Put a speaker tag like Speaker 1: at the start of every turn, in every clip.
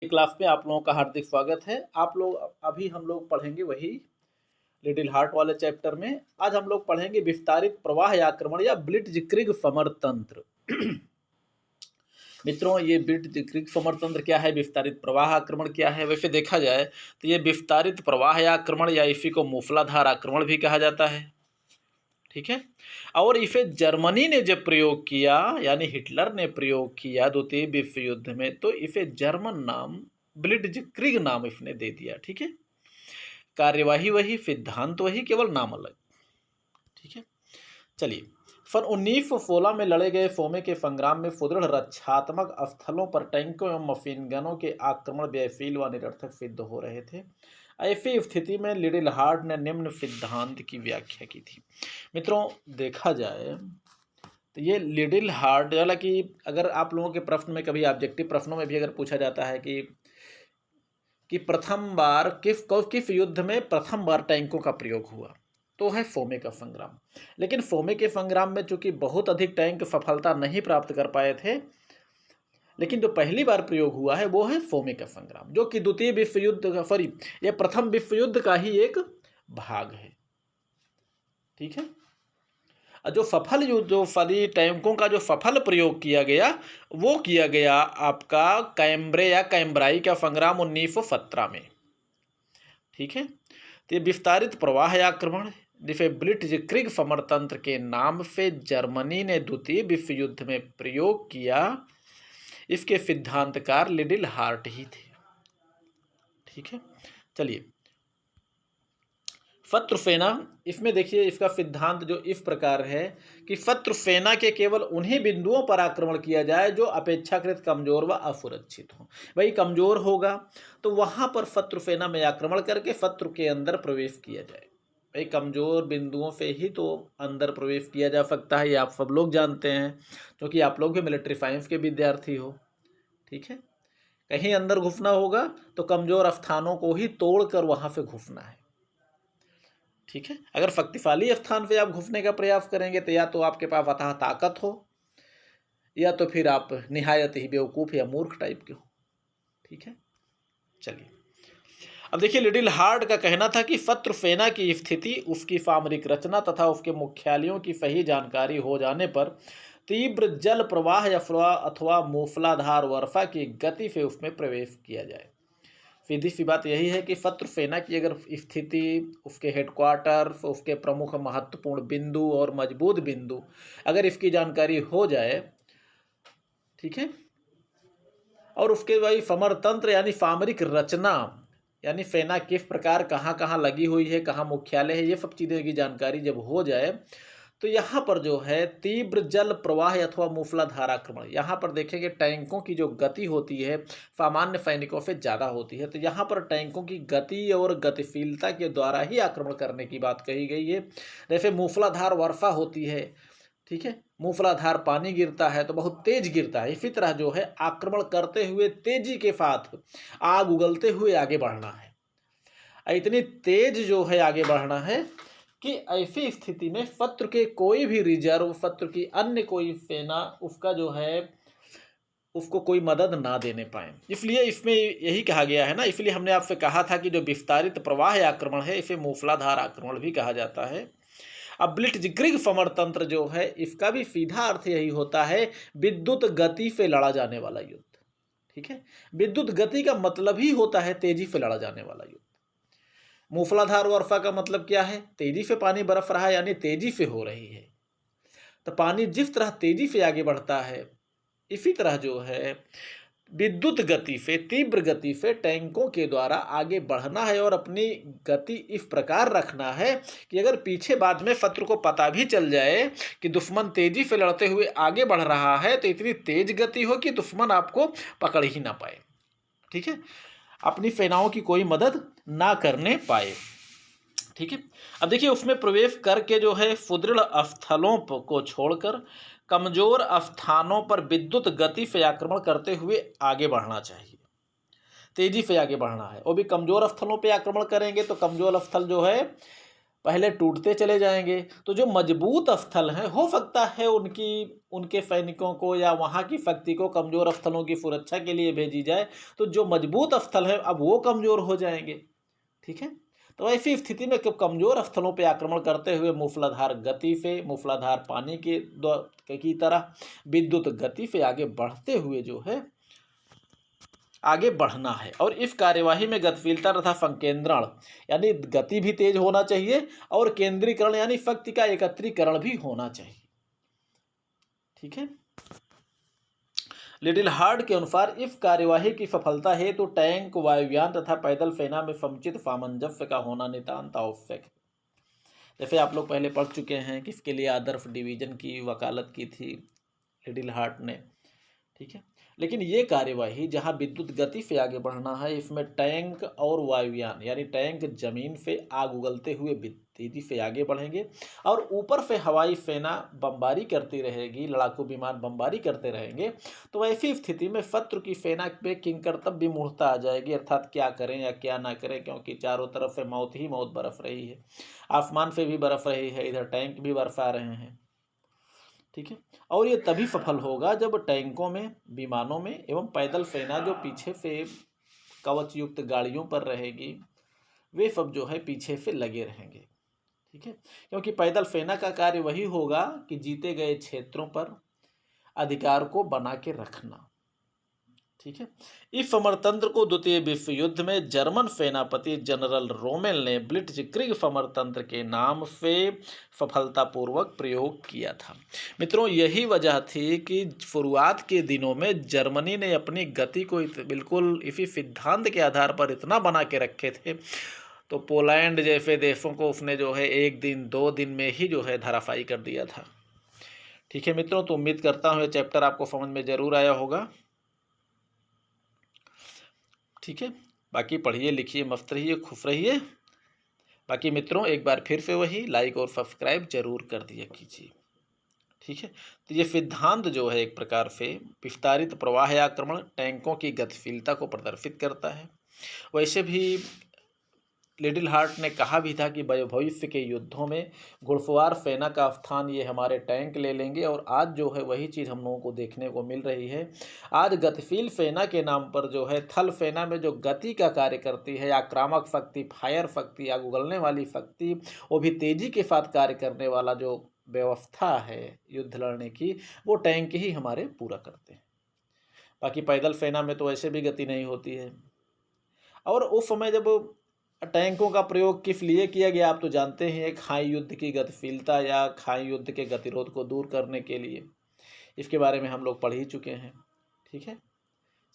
Speaker 1: Class में आप लोगों का हार्दिक स्वागत है। आप लोग अभी हम लोग पढ़ेंगे वही लिटिल हार्ट वाले चैप्टर में। आज हम लोग पढ़ेंगे विस्तारित प्रवाह या आक्रमण या ब्लिट्ज़क्रिग समरतंत्र। मित्रों, ये ब्लिट्ज़क्रिग समरतंत्र क्या है, विस्तारित प्रवाह आक्रमण क्या है? वैसे देखा जाए तो ये विस्तारित प्रवाह या आक्रमण या इसी को मूसलाधार आक्रमण भी कहा जाता है। ठीक है। और इसे जर्मनी ने जब प्रयोग किया, यानी हिटलर ने प्रयोग किया द्वितीय विश्व युद्ध में, तो इसे जर्मन नाम ब्लिट्ज़क्रिग नाम इसने दे दिया। ठीक है। कार्यवाही वही, सिद्धांत वही, केवल नाम अलग। ठीक है। चलिए, सन 1916 में लड़े गए सोमे के संग्राम में सुदृढ़ रक्षात्मक स्थलों पर टैंकों एवं मशीन गनों के आक्रमण व्ययशील व निरर्थक सिद्ध हो रहे थे। ऐसी स्थिति में लिटिल हार्ट ने निम्न सिद्धांत की व्याख्या की थी। मित्रों, देखा जाए तो ये लिटिल हार्ट, हालांकि अगर आप लोगों के प्रश्न में कभी ऑब्जेक्टिव प्रश्नों में भी अगर पूछा जाता है कि प्रथम बार किस युद्ध में प्रथम बार टैंकों का प्रयोग हुआ, तो है सोमे का संग्राम। लेकिन सोमे के संग्राम में चूंकि बहुत अधिक टैंक सफलता नहीं प्राप्त कर पाए थे, लेकिन जो पहली बार प्रयोग हुआ है वो है सोमे का संग्राम, जो कि द्वितीय विश्व युद्ध का, सॉरी, ये प्रथम विश्व युद्ध का ही एक भाग है। ठीक है। जो सफल युद्ध, जो सभी टैंकों का जो सफल प्रयोग किया गया, वो किया गया आपका कैम्ब्रे या कैम्ब्राई का संग्राम 1917 में। ठीक है। तो ये विस्तारित प्रवाह आक्रमण, जिसे ब्लिट्ज़क्रिग समरतंत्र के नाम से जर्मनी ने द्वितीय विश्व युद्ध में प्रयोग किया, इसके सिद्धांतकार लिटिल हार्ट ही थे। ठीक है। चलिए, शत्रु सेना, इसमें देखिए इसका सिद्धांत जो इस प्रकार है कि शत्रु सेना के केवल उन्हीं बिंदुओं पर आक्रमण किया जाए जो अपेक्षाकृत कमजोर व असुरक्षित हो। भाई कमजोर होगा तो वहां पर शत्रु सेना में आक्रमण करके शत्रु के अंदर प्रवेश किया जाए। भाई कमजोर बिंदुओं से ही तो अंदर प्रवेश किया जा सकता है, ये आप सब लोग जानते हैं, क्योंकि आप लोग भी मिलिट्री साइंस के विद्यार्थी हो। ठीक है। कहीं अंदर घुसना होगा तो कमजोर स्थानों को ही तोड़कर वहां से घुसना है। ठीक है। अगर शक्तिशाली स्थान पे आप घुसने का प्रयास करेंगे तो या तो आपके पास अथाह ताकत हो, या तो फिर आप निहायत ही बेवकूफ़ या मूर्ख टाइप के हो। ठीक है। चलिए, अब देखिए, लिटिल हार्ट का कहना था कि शत्रु सेना की स्थिति, उसकी सामरिक रचना तथा उसके मुख्यालयों की सही जानकारी हो जाने पर तीव्र जल प्रवाह या प्रवाह अथवा मूसलाधार वर्षा की गति से उसमें प्रवेश किया जाए। सीधी सी बात यही है कि शत्रु सेना की अगर स्थिति, उसके हेडक्वार्टर, उसके प्रमुख महत्वपूर्ण बिंदु और मजबूत बिंदु अगर इसकी जानकारी हो जाए, ठीक है, और उसके वही समरतंत्र यानी सामरिक रचना, यानी सेना किस प्रकार कहाँ कहाँ लगी हुई है, कहाँ मुख्यालय है, ये सब चीज़ों की जानकारी जब हो जाए तो यहाँ पर जो है तीव्र जल प्रवाह अथवा मूसलाधार आक्रमण, यहाँ पर देखेंगे टैंकों की जो गति होती है सामान्य सैनिकों से ज़्यादा होती है, तो यहाँ पर टैंकों की गति और गतिशीलता के द्वारा ही आक्रमण करने की बात कही गई है। जैसे मूसलाधार वर्षा होती है, ठीक है, मूसलाधार पानी गिरता है तो बहुत तेज गिरता है, इसी तरह जो है आक्रमण करते हुए तेजी के साथ आग उगलते हुए आगे बढ़ना है। इतनी तेज जो है आगे बढ़ना है कि ऐसी स्थिति में शत्रु के कोई भी रिजर्व, शत्रु की अन्य कोई सेना उसका जो है उसको कोई मदद ना देने पाए। इसलिए इसमें यही कहा गया है ना, इसलिए हमने आपसे कहा था कि जो विस्तारित प्रवाह आक्रमण है इसे मूसलाधार आक्रमण भी कहा जाता है। अब ब्लिट्ज़क्रिग समरतंत्र जो है इसका भी सीधा अर्थ यही होता है, विद्युत गति से लड़ा जाने वाला युद्ध। ठीक है। विद्युत गति का मतलब ही होता है तेजी से लड़ा जाने वाला युद्ध। मूसलाधार वर्षा का मतलब क्या है, तेजी से पानी बरस रहा है, यानी तेजी से हो रही है। तो पानी जिस तरह तेजी से आगे बढ़ता है, इसी तरह जो है विद्युत गति से, तीव्र गति से टैंकों के द्वारा आगे बढ़ना है और अपनी गति इस प्रकार रखना है कि अगर पीछे बाद में शत्रु को पता भी चल जाए कि दुश्मन तेजी से लड़ते हुए आगे बढ़ रहा है, तो इतनी तेज गति हो कि दुश्मन आपको पकड़ ही ना पाए। ठीक है। अपनी सेनाओं की कोई मदद ना करने पाए। ठीक है। अब देखिए, उसमें प्रवेश करके जो है सुदृढ़ स्थलों को छोड़कर कमजोर स्थानों पर विद्युत गति से आक्रमण करते हुए आगे बढ़ना चाहिए। तेजी से आगे बढ़ना है, वो भी कमजोर स्थलों पे आक्रमण करेंगे तो कमजोर स्थल जो है पहले टूटते चले जाएंगे। तो जो मजबूत स्थल हैं, हो सकता है उनके सैनिकों को या वहाँ की शक्ति को कमज़ोर स्थलों की सुरक्षा के लिए भेजी जाए, तो जो मजबूत स्थल है अब वो कमज़ोर हो जाएंगे। ठीक है, तो ऐसी स्थिति में कमज़ोर स्थलों पर आक्रमण करते हुए मूसलाधार गति से, मूसलाधार पानी की तरह विद्युत गति से आगे बढ़ते हुए जो है आगे बढ़ना है। और इस कार्यवाही में गतिशीलता तथा संकेंद्रण यानी गति भी तेज होना चाहिए और केंद्रीकरण यानी शक्ति का एकत्रीकरण भी होना चाहिए। ठीक है, लिटिल हार्ट के अनुसार इस कार्यवाही की सफलता है तो टैंक, वायुयान तथा पैदल सेना में समुचित सामंजस्य का होना नितांत आवश्यक है। जैसे आप लोग पहले पढ़ चुके हैं कि इसके लिए आदर्श डिवीजन की वकालत की थी लिटिल हार्ट ने। ठीक है, लेकिन ये कार्यवाही जहां विद्युत गति से आगे बढ़ना है, इसमें टैंक और वायुयान यानी टैंक जमीन से आग उगलते हुए तेजी से आगे बढ़ेंगे और ऊपर से हवाई सेना बमबारी करती रहेगी, लड़ाकू विमान बमबारी करते रहेंगे। तो ऐसी स्थिति में शत्रु की सेना पे किंकर्तव्य विमूढ़ता आ जाएगी, अर्थात क्या करें या क्या ना करें, क्योंकि चारों तरफ से मौत ही मौत बरस रही है, आसमान से भी बरस रही है, इधर टैंक भी बरसा रहे हैं। ठीक है, और ये तभी सफल होगा जब टैंकों में, विमानों में एवं पैदल सेना जो पीछे से कवच युक्त गाड़ियों पर रहेगी, वे सब जो है पीछे से लगे रहेंगे। ठीक है, क्योंकि पैदल सेना का कार्य वही होगा कि जीते गए क्षेत्रों पर अधिकार को बना के रखना। ठीक है, इस समरतंत्र को द्वितीय विश्व युद्ध में जर्मन सेनापति जनरल रोमेल ने ब्लिट्जक्रिग समरतंत्र के नाम से सफलतापूर्वक प्रयोग किया था। मित्रों, यही वजह थी कि शुरुआत के दिनों में जर्मनी ने अपनी गति को बिल्कुल इसी सिद्धांत के आधार पर इतना बना के रखे थे, तो पोलैंड जैसे देशों को उसने जो है 1 दिन 2 दिन में ही जो है धराशायी कर दिया था। ठीक है मित्रों, तो उम्मीद करता हूँ ये चैप्टर आपको समझ में जरूर आया होगा। ठीक है, बाकी पढ़िए, लिखिए, मस्त रहिए, खुश रहिए। बाकी मित्रों, एक बार फिर से वही लाइक और सब्सक्राइब जरूर कर दिया कीजिए। ठीक है, तो ये सिद्धांत जो है एक प्रकार से विस्तारित प्रवाह आक्रमण टैंकों की गतिशीलता को प्रदर्शित करता है। वैसे भी लिटिल हार्ट ने कहा भी था कि भविष्य के युद्धों में घुड़सवार सेना का स्थान ये हमारे टैंक ले लेंगे, और आज जो है वही चीज़ हम लोगों को देखने को मिल रही है। आज गतिशील सेना के नाम पर जो है थल सेना में जो गति का कार्य करती है, आक्रामक शक्ति, फायर शक्ति, आग उगलने वाली शक्ति, वो भी तेजी के साथ कार्य करने वाला जो व्यवस्था है युद्ध लड़ने की, वो टैंक ही हमारे पूरा करते हैं। बाकी पैदल सेना में तो ऐसे भी गति नहीं होती है। और उस समय जब टैंकों का प्रयोग किस लिए किया गया आप तो जानते हैं, खाई युद्ध की गतिशीलता या खाई युद्ध के गतिरोध को दूर करने के लिए। इसके बारे में हम लोग पढ़ ही चुके हैं। ठीक है,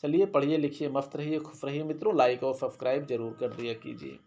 Speaker 1: चलिए पढ़िए, लिखिए, मस्त रहिए, खुश रहिए मित्रों। लाइक और सब्सक्राइब जरूर कर दिया कीजिए।